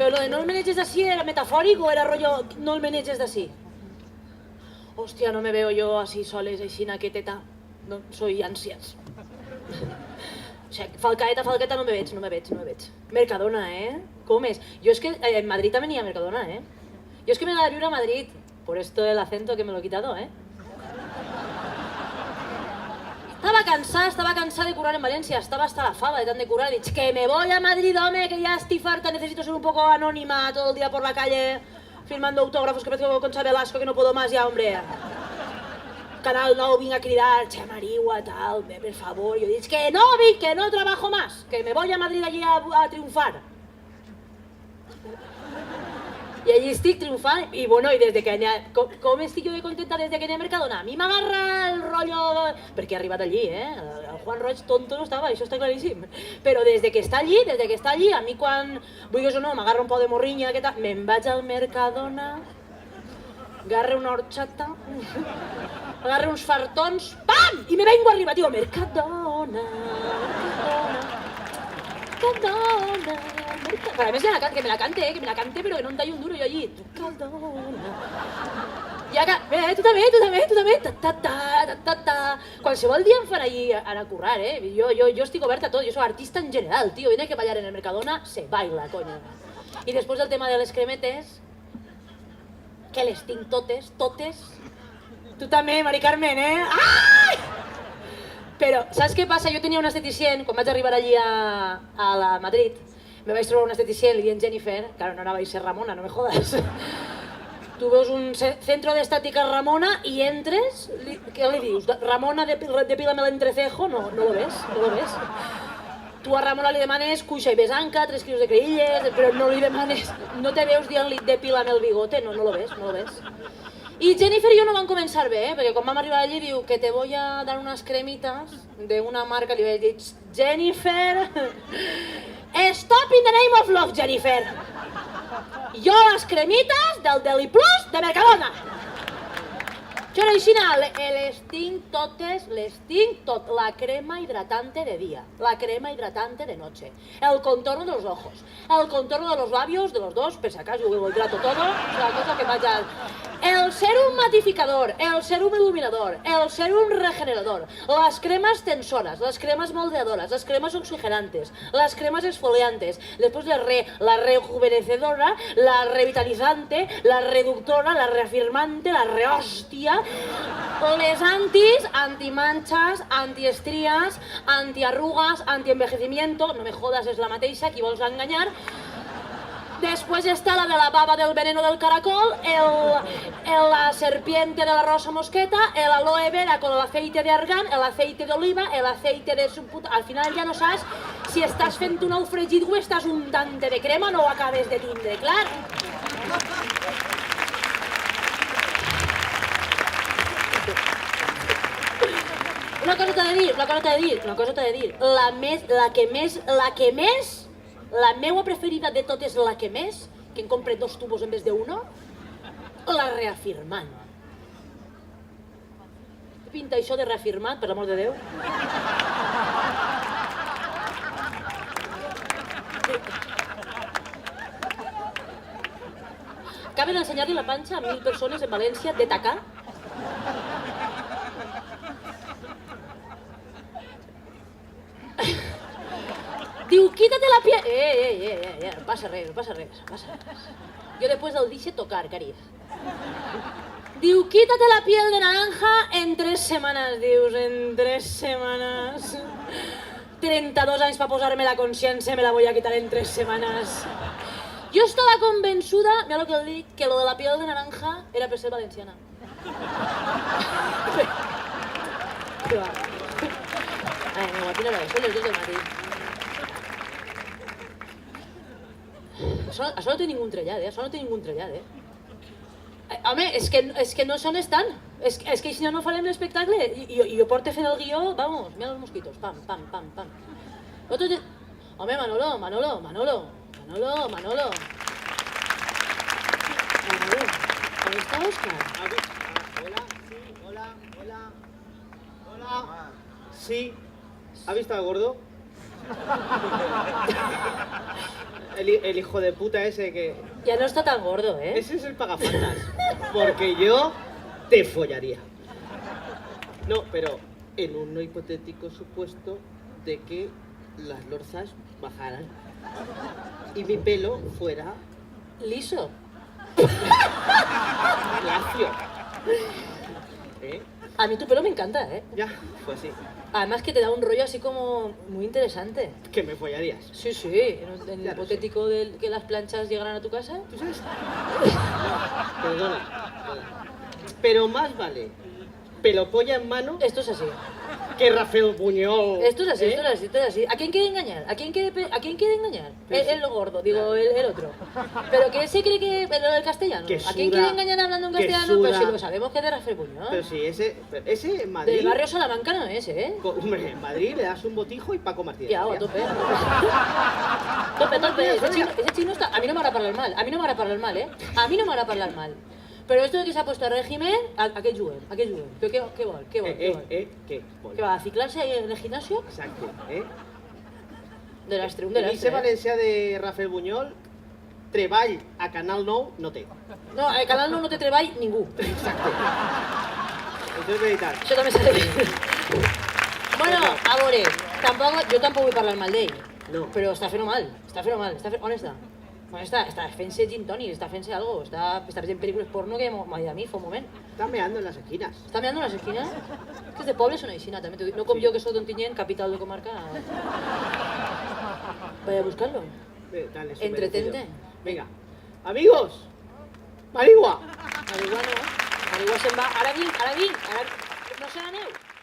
Pero lo de no el meneges así era metafórico o era rollo no el meneges así. Hòstia, no me veo yo así soles, així, naqueteta. No, soy ansias. O sigui, falcaeta, no me veig. Mercadona, Com és? Jo és que en Madrid també n'hi ha Mercadona, Jo és que m'he de viure a Madrid. Por esto el acento que me lo he quitado, Estaba cansada de currar en Valencia, estaba hasta la fava de tant de currar. He dicho, que me voy a Madrid, hombre, que ya estoy farta, necesito ser un poco anónima todo el día por la calle, firmando autógrafos que parezco Concha Velasco, que no puedo más ya, hombre. Canal 9, vinc a cridar, che, Mariua, tal, per favor. Yo he dicho, que no, Vic, que no trabajo más, que me voy a Madrid allí a triunfar. I allí estic triomfant, i bueno, i des de que n'hi ha... Com estic jo de contenta des de que n'hi ha Mercadona? A mi m'agarra el rotllo... Perquè he arribat allí, El Juan Roig tonto no estava, això està claríssim. Però des de que està allí, a mi quan, vulguis o no, m'agarra un poc de morrinya, que tal, me'n vaig al Mercadona, agarre una horchata, agarre uns fartons, pam! I me vengo arriba, tio, Mercadona. Però a més que me la cante, però que no em talli un duro jo allí. Mercadona. I ara, tu també, ta. Qualsevol dia em fan allí anar a currar, Jo estic oberta a tot, jo soc artista en general, tio. Viene que ballar en el Mercadona, se baila, coño. I després del tema de les cremetes, que les tinc totes. Tu també, Mari Carmen, Ai! Però, saps què passa? Jo tenia un esteticient, quan vaig arribar allí a Madrid, me vaig trobar un esteticient, li dient Jennifer, claro, no anava a ser Ramona, no me jodas. Tu veus un centro de estática Ramona i entres, què li dius? Ramona, depílame l'entrecejo? No lo ves. Tu a Ramona li demanes cuixa i besanca, 3 quilos de creïlles, però no li demanes, no te veus dient-li depílame el bigote, no lo ves. I Jennifer i jo no vam començar bé, perquè quan vam arribar allí diu que te voy a dar unas cremitas de una marca, li vaig dir, Jennifer, stop in the name of love, Jennifer. Jo les cremites del Deli Plus de Mercadona. Jo les tinc totes, la crema hidratante de día, la crema hidratante de noche, el contorno de los ojos, el contorno de los labios de los dos, per si acaso yo lo hidrato todo, es la cosa que vaya... El serum matificador, el serum iluminador, el serum regenerador, las cremas tensoras, las cremas moldeadoras, las cremas oxigenantes, las cremas exfoliantes, después la rejuvenecedora, la revitalizante, la reductora, la reafirmante, la rehostia, les antimanchas, antiestrías, antiarrugas, antienvejecimiento, no me jodas, es la mateixa, qui vols enganyar. Después está la de la baba del veneno del caracol, la serpiente de la rosa mosqueta, el aloe vera con el aceite de argán, el aceite de oliva, el aceite de su puta... Al final ja no saps si estàs fent un ou fregit o estàs untant-te de crema o no ho acabes de tindre, clar. Una cosa t'he de dir. La meua preferida de totes, la que més, que em compre 2 tubos en vez de 1, la reafirmant. Què pinta això de reafirmat, per l'amor de Déu? Acaben d'ensenyar-li la panxa a 1.000 persones en València de tacar. Diu, quítate la piel... no pasa res. Yo después del dice tocar, cariz. Diu, quítate la piel de naranja en 3 setmanes, dius, en 3 setmanes. 32 anys per posar-me la consciència, me la voy a quitar en 3 setmanes. Jo estava convençuda, mira lo que el dic, que lo de la piel de naranja era per ser valenciana. Què va? Ai, me guapina la són les 2 del matí. Això no té ningú trellat, Home, és que no són estan. És que si no, no farem l'espectacle. I jo porto fent el guió, vamos, mira els mosquitos, pam. Home, Manolo. ¿Dónde está Óscar? Hola. Sí. ¿Ha visto al gordo? El hijo de puta ese que... Ya no está tan gordo, ¿eh? Ese es el pagafantas. Porque yo te follaría. No, pero en un hipotético supuesto de que las lorzas bajaran y mi pelo fuera Liso. lacio. ¿Eh? A mí tu pelo me encanta, ¿eh? Ya, pues sí. Además que te da un rollo así como muy interesante. Que me follarías. Sí, sí. En el Ya lo hipotético de que las planchas llegaran a tu casa. ¿Tú sabes? Perdona. Pero más vale pelopolla en mano Esto es así. que Rafael Buñol. Esto es así, ¿eh? esto es así, esto es así. ¿A quién quiere engañar? ¿A quién quiere engañar? Pero sí. El gordo, digo, el otro. ¿Pero qué se cree que el castellano? Que ¿A quién suda, quiere engañar hablando en que castellano? Pues suda. si lo sabemos que es de Rafael Buñol. Pero sí, ese en Madrid. Del barrio Salamanca no es, ¿eh? Hombre, en Madrid le das un botijo y Paco Martínez. Ya, a tope. Tope. Ese chino está... A mí no me hará parlar mal, ¿eh? A mí no me harà parlar mal. Pero esto de que se ha puesto a régimen, ¿a qué juguem? ¿Pero qué vol? ¿Qué? ¿Qué va a ciclarse ahí en el gimnasio? Exacto, ¿eh? De lastre, un Dice desastre. Valencia de Rafael Buñol, treball a Canal 9 no té. No, al canal no te treball ningú. Exacte. Això és veritat. Això també s'ha de dir. Bueno, a veure, jo tampoc vull parlar mal d'ell. No. Però està fent-ho mal. On està? On està fent-se gin tònic, està fent-se algo. Està fent pel·lícules porno que m'ha dit a mi fa un moment. Está meando en las esquinas. Està mirando en les esquinas? És que és de poble són així, també t'ho dic. No com jo, que soc d'Ontinyent, capital de comarca. Vaya a buscarlo. Dale, Entretente. Venga. Amigos, Marigua. Marigua no. Marigua se'n va. Ara vinc. No se n'aneu.